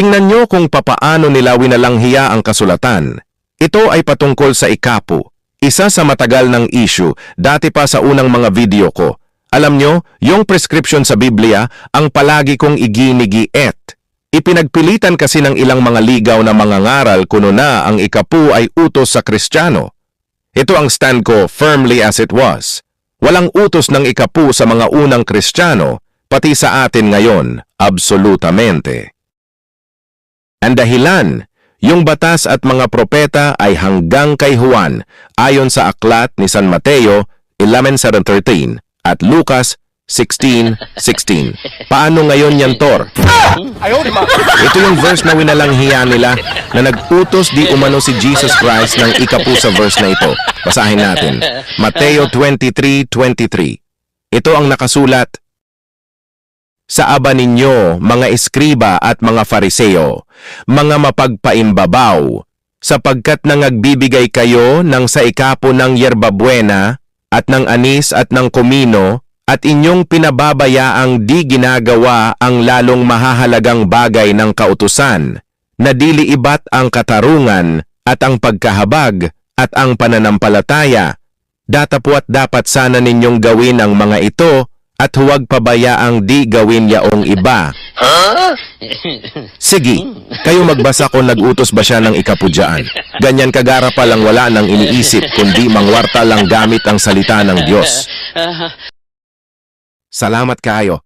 Tingnan nyo kung papaano nila winalanghiya ang kasulatan. Ito ay patungkol sa ikapo, isa sa matagal ng issue dati pa sa unang mga video ko. Alam nyo, yung prescription sa Biblia ang palagi kong iginigi-et. Ipinagpilitan kasi ng ilang mga ligaw na mangangaral kuno na ang ikapu ay utos sa Kristiyano. Ito ang stand ko firmly as it was. Walang utos ng ikapu sa mga unang Kristiyano, pati sa atin ngayon, absolutamente. Ang dahilan, yung batas at mga propeta ay hanggang kay Juan ayon sa aklat ni San Mateo 11:13 at Lucas 16:16. Paano ngayon yan, Tor? Ito yung verse na winalanghiya nila na nag-utos di umano si Jesus Christ ng ikapu sa verse na ito. Basahin natin. Mateo 23:23. Ito ang nakasulat. Sa aba ninyo, mga eskriba at mga fariseo, mga mapagpaimbabaw, sapagkat nangagbibigay kayo ng sa ikapo ng yerbabuena at ng anis at ng komino, at inyong pinababayaang di ginagawa ang lalong mahahalagang bagay ng kautusan, na dili ibat ang katarungan at ang pagkahabag at ang pananampalataya. Datapwat dapat sana ninyong gawin ang mga ito at huwag pabayaang di gawin yaong iba. Sige, kayo magbasa kung nag-utos ba siya ng ikapudyaan. Ganyan kagara pa lang wala nang iniisip kundi mangwarta lang gamit ang salita ng Diyos. Salamat kayo.